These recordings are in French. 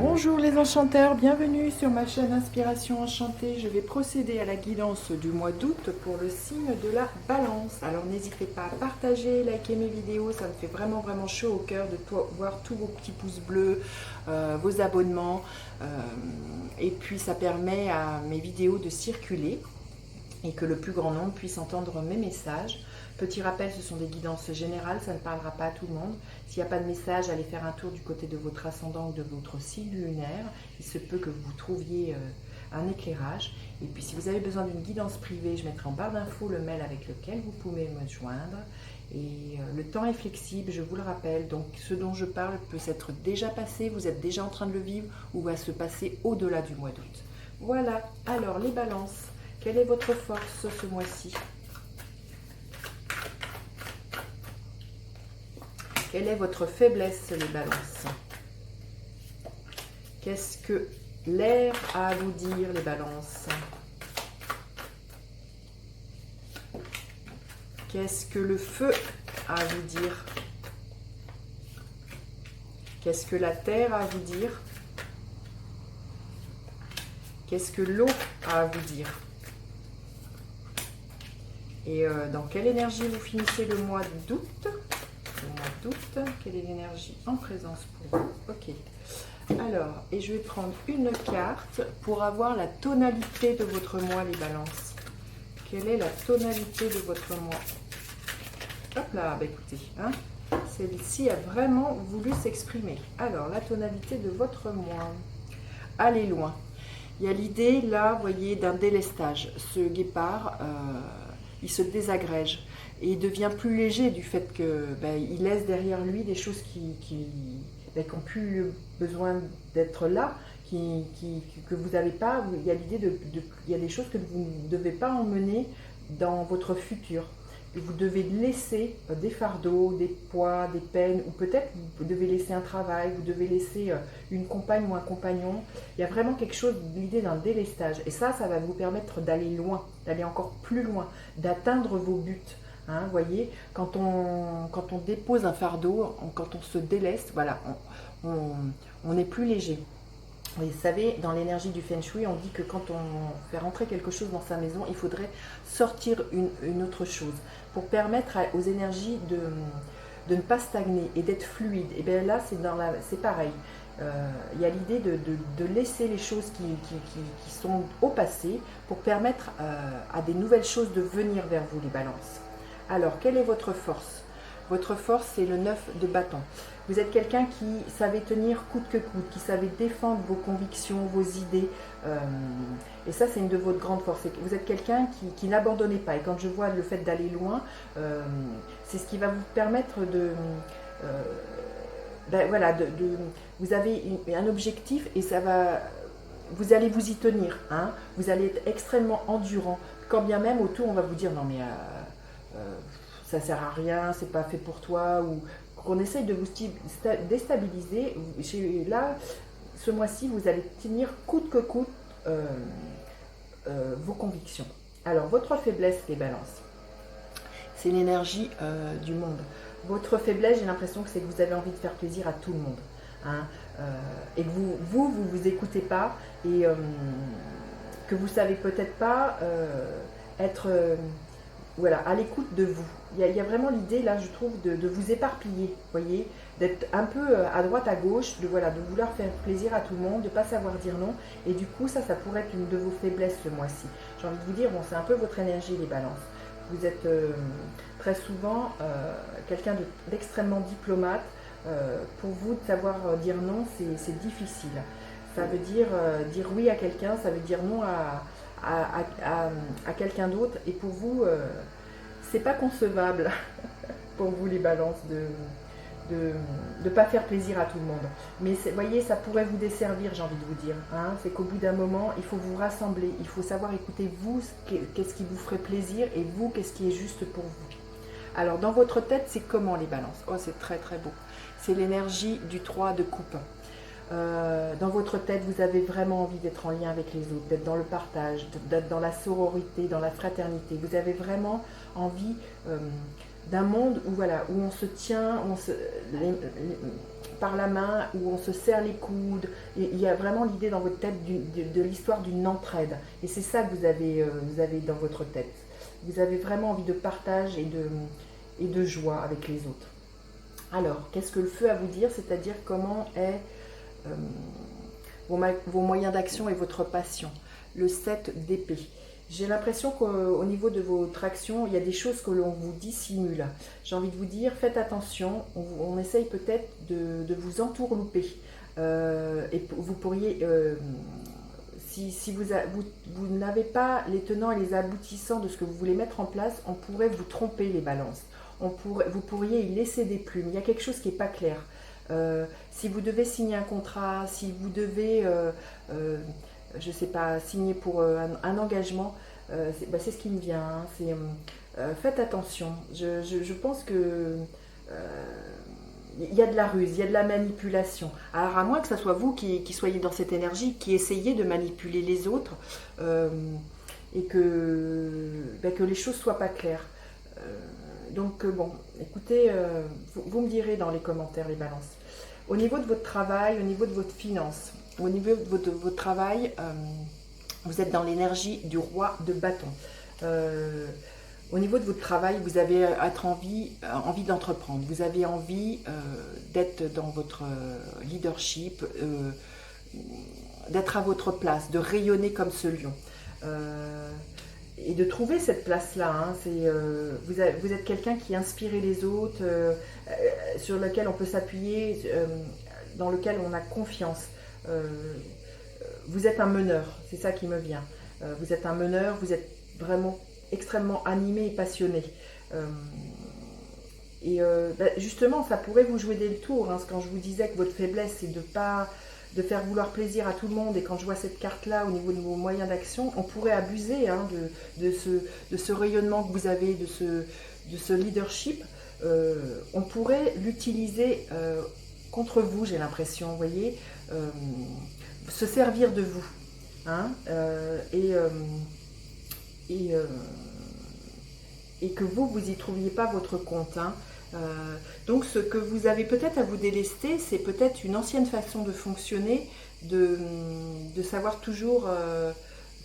Bonjour les enchanteurs, bienvenue sur ma chaîne Inspiration Enchantée. Je vais procéder à la guidance du mois d'août pour le signe de la Balance. Alors n'hésitez pas à partager, liker mes vidéos, ça me fait vraiment chaud au cœur de voir tous vos petits pouces bleus, vos abonnements. Et puis ça permet à mes vidéos de circuler et que le plus grand nombre puisse entendre mes messages. Petit rappel, ce sont des guidances générales, ça ne parlera pas à tout le monde. S'il n'y a pas de message, allez faire un tour du côté de votre ascendant ou de votre signe lunaire. Il se peut que vous trouviez un éclairage. Et puis si vous avez besoin d'une guidance privée, je mettrai en barre d'infos le mail avec lequel vous pouvez me joindre. Et le temps est flexible, je vous le rappelle. Donc ce dont je parle peut s'être déjà passé, vous êtes déjà en train de le vivre ou va se passer au-delà du mois d'août. Voilà, alors les balances, quelle est votre force ce mois-ci ? Quelle est votre faiblesse, les balances? Qu'est-ce que l'air a à vous dire, les balances? Qu'est-ce que le feu a à vous dire? Qu'est-ce que la terre a à vous dire? Qu'est-ce que l'eau a à vous dire? Et dans quelle énergie vous finissez le mois d'août? Quelle est l'énergie en présence pour vous? Ok. Alors, et je vais prendre une carte pour avoir la tonalité de votre mois, les balances. Quelle est la tonalité de votre mois? Hop là, bah écoutez, hein, celle-ci a vraiment voulu s'exprimer. Alors, la tonalité de votre mois. Allez loin. Il y a l'idée, là, vous voyez, d'un délestage. Ce guépard, il se désagrège. Et il devient plus léger du fait que il laisse derrière lui des choses qui n'ont plus besoin d'être là, que vous n'avez pas. Il y a l'idée il y a des choses que vous ne devez pas emmener dans votre futur. Vous devez laisser des fardeaux, des poids, des peines, ou peut-être vous devez laisser un travail, vous devez laisser une compagne ou un compagnon. Il y a vraiment quelque chose, l'idée d'un délestage. Et ça va vous permettre d'aller loin, d'aller encore plus loin, d'atteindre vos buts. Hein, voyez, quand on dépose un fardeau, quand on se déleste, voilà, on est plus léger. Vous savez, dans l'énergie du Feng Shui, on dit que quand on fait rentrer quelque chose dans sa maison, il faudrait sortir une autre chose pour permettre aux énergies de ne pas stagner et d'être fluide. Et bien là, c'est pareil. Il y a l'idée de laisser les choses qui sont au passé pour permettre à des nouvelles choses de venir vers vous, les balances. Alors, quelle est votre force? Votre force, c'est le 9 de bâton. Vous êtes quelqu'un qui savait tenir coûte que coûte, qui savait défendre vos convictions, vos idées. Et ça, c'est une de vos grandes forces. Vous êtes quelqu'un qui n'abandonnait pas. Et quand je vois le fait d'aller loin, c'est ce qui va vous permettre voilà, vous avez un objectif et vous allez vous y tenir. Hein, vous allez être extrêmement endurant. Quand bien même autour, on va vous dire non mais ça sert à rien, c'est pas fait pour toi, ou qu'on essaye de vous déstabiliser. Là, ce mois-ci, vous allez tenir coûte que coûte vos convictions. Alors, votre faiblesse, les balances, c'est l'énergie du monde. Votre faiblesse, j'ai l'impression que c'est que vous avez envie de faire plaisir à tout le monde. Hein, et que vous écoutez pas, et que vous savez peut-être pas être voilà, à l'écoute de vous. Il y a vraiment l'idée, là, je trouve, de vous éparpiller, voyez, d'être un peu à droite, à gauche, de vouloir faire plaisir à tout le monde, de ne pas savoir dire non. Et du coup, ça pourrait être une de vos faiblesses ce mois-ci. J'ai envie de vous dire, bon, c'est un peu votre énergie, les balances. Vous êtes très souvent quelqu'un d'extrêmement diplomate. Pour vous, de savoir dire non, c'est difficile. Ça veut dire oui à quelqu'un, ça veut dire non à quelqu'un d'autre. Et pour vous, c'est pas concevable pour vous, les balances, de ne pas faire plaisir à tout le monde. Mais vous voyez, ça pourrait vous desservir, j'ai envie de vous dire. Hein, c'est qu'au bout d'un moment, il faut vous rassembler. Il faut savoir écouter vous, qu'est-ce qui vous ferait plaisir, et vous, qu'est-ce qui est juste pour vous. Alors, dans votre tête, c'est comment, les balances? Oh, c'est très très beau. C'est l'énergie du 3 de coupe. Dans votre tête, vous avez vraiment envie d'être en lien avec les autres, d'être dans le partage, d'être dans la sororité, dans la fraternité. Vous avez vraiment envie d'un monde où, voilà, où on se tient, par la main, où on se serre les coudes. Il y a vraiment l'idée dans votre tête de l'histoire d'une entraide. Et c'est ça que vous avez dans votre tête. Vous avez vraiment envie de partage et de joie avec les autres. Alors, qu'est-ce que le feu a à vous dire? C'est-à-dire comment est vos moyens d'action et votre passion. Le 7 d'épée. J'ai l'impression qu'au niveau de votre action, il y a des choses que l'on vous dissimule. J'ai envie de vous dire, faites attention, on essaye peut-être de vous entourlouper. Et vous pourriez, si vous n'avez pas les tenants et les aboutissants de ce que vous voulez mettre en place, on pourrait vous tromper les balances. Vous pourriez y laisser des plumes. Il y a quelque chose qui n'est pas clair. Si vous devez signer un contrat, si vous devez, je ne sais pas, signer pour un engagement, c'est ce qui me vient. Hein, faites attention. Je pense que il y a de la ruse, il y a de la manipulation. Alors à moins que ce soit vous qui soyez dans cette énergie, qui essayez de manipuler les autres et que les choses ne soient pas claires. Donc bon, écoutez, vous me direz dans les commentaires les balances. Au niveau de votre travail, au niveau de votre finance, au niveau de votre travail, vous êtes dans l'énergie du roi de bâton. Au niveau de votre travail, vous avez envie d'entreprendre, vous avez envie d'être dans votre leadership, d'être à votre place, de rayonner comme ce lion. Et de trouver cette place-là, hein, vous êtes quelqu'un qui inspire les autres, sur lequel on peut s'appuyer, dans lequel on a confiance. Vous êtes un meneur, c'est ça qui me vient. Vous êtes un meneur, vous êtes vraiment extrêmement animé et passionné. Justement, ça pourrait vous jouer des tours, hein, quand je vous disais que votre faiblesse, c'est de faire vouloir plaisir à tout le monde, et quand je vois cette carte-là au niveau de vos moyens d'action, on pourrait abuser hein, de ce rayonnement que vous avez, de ce leadership. On pourrait l'utiliser contre vous, j'ai l'impression, vous voyez, se servir de vous. Hein, et que vous y trouviez pas votre compte. Hein. Donc ce que vous avez peut-être à vous délester, c'est peut-être une ancienne façon de fonctionner, de savoir toujours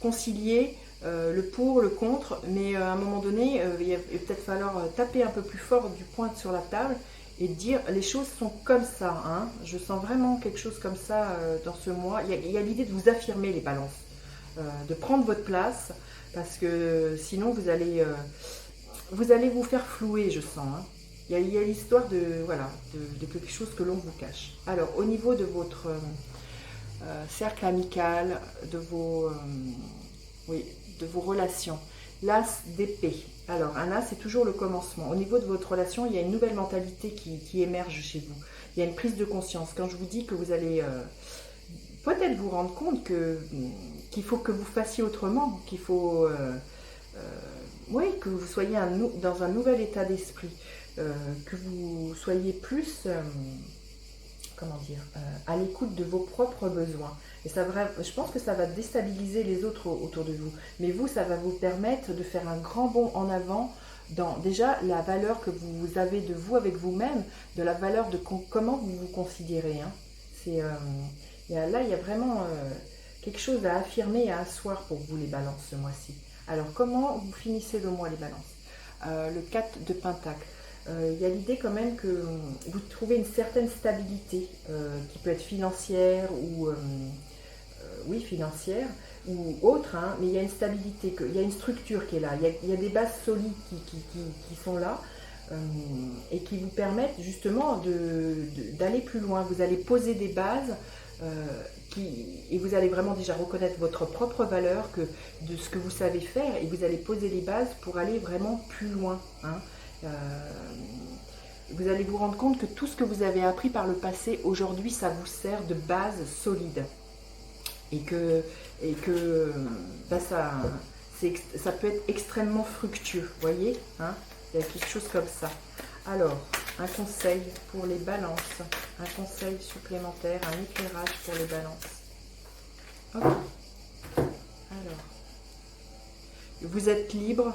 concilier le pour, le contre, mais à un moment donné, il va peut-être falloir taper un peu plus fort du poing sur la table et dire les choses sont comme ça. Hein. Je sens vraiment quelque chose comme ça dans ce mois. Il y a l'idée de vous affirmer les balances, de prendre votre place, parce que sinon vous allez vous faire flouer, je sens. Hein. Il y a l'histoire de quelque chose que l'on vous cache. Alors, au niveau de votre cercle amical, de vos relations, l'as d'épée. Alors, un as, c'est toujours le commencement. Au niveau de votre relation, il y a une nouvelle mentalité qui émerge chez vous. Il y a une prise de conscience. Quand je vous dis que vous allez peut-être vous rendre compte qu'il faut que vous fassiez autrement, qu'il faut... que vous soyez dans un nouvel état d'esprit, que vous soyez plus, à l'écoute de vos propres besoins. Et je pense que ça va déstabiliser les autres autour de vous. Mais vous, ça va vous permettre de faire un grand bond en avant dans déjà la valeur que vous avez de vous avec vous-même, de la valeur de comment vous vous considérez. Hein. Là, il y a vraiment quelque chose à affirmer et à asseoir pour vous, les balances, ce mois-ci. Alors, comment vous finissez le mois, les balances? Le 4 de Pentacle. Il y a l'idée quand même que vous trouvez une certaine stabilité, qui peut être financière ou financière ou autre, hein, mais il y a une stabilité, il y a une structure qui est là, il y a des bases solides qui sont là et qui vous permettent justement d'aller plus loin. Vous allez poser des bases et vous allez vraiment déjà reconnaître votre propre valeur de ce que vous savez faire, et vous allez poser les bases pour aller vraiment plus loin. Hein. Vous allez vous rendre compte que tout ce que vous avez appris par le passé, aujourd'hui, ça vous sert de base solide. Et que ça peut être extrêmement fructueux, vous voyez, hein, il y a quelque chose comme ça. Alors, un conseil pour les balances, un conseil supplémentaire, un éclairage pour les balances. Ok. Alors, vous êtes libre.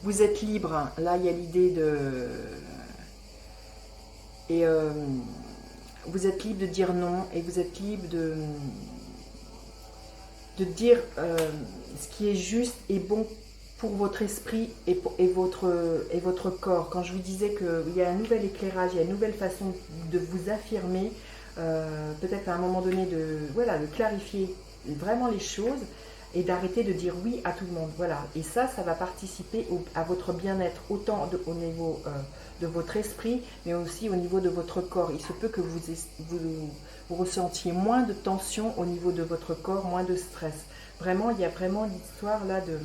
Vous êtes libre. Là, il y a l'idée Et vous êtes libre de dire non et vous êtes libre de dire ce qui est juste et bon pour votre esprit et votre corps. Quand je vous disais qu'il y a un nouvel éclairage, il y a une nouvelle façon de vous affirmer, peut-être à un moment donné de clarifier vraiment les choses et d'arrêter de dire oui à tout le monde. Voilà. Et ça va participer à votre bien-être, autant au niveau de votre esprit, mais aussi au niveau de votre corps. Il se peut que vous ressentiez moins de tension au niveau de votre corps, moins de stress. Vraiment, il y a vraiment l'histoire là de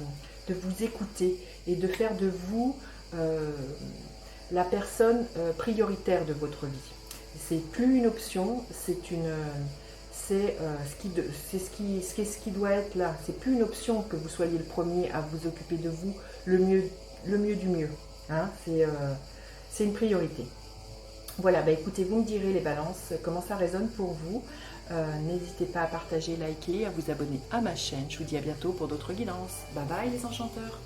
vous écouter et de faire de vous la personne prioritaire de votre vie. C'est plus une option, c'est ce qui doit être là. C'est plus une option que vous soyez le premier à vous occuper de vous, le mieux du mieux. Hein, c'est une priorité. Voilà, bah écoutez, vous me direz les balances, comment ça résonne pour vous. N'hésitez pas à partager, liker, à vous abonner à ma chaîne. Je vous dis à bientôt pour d'autres guidances. Bye bye les enchanteurs.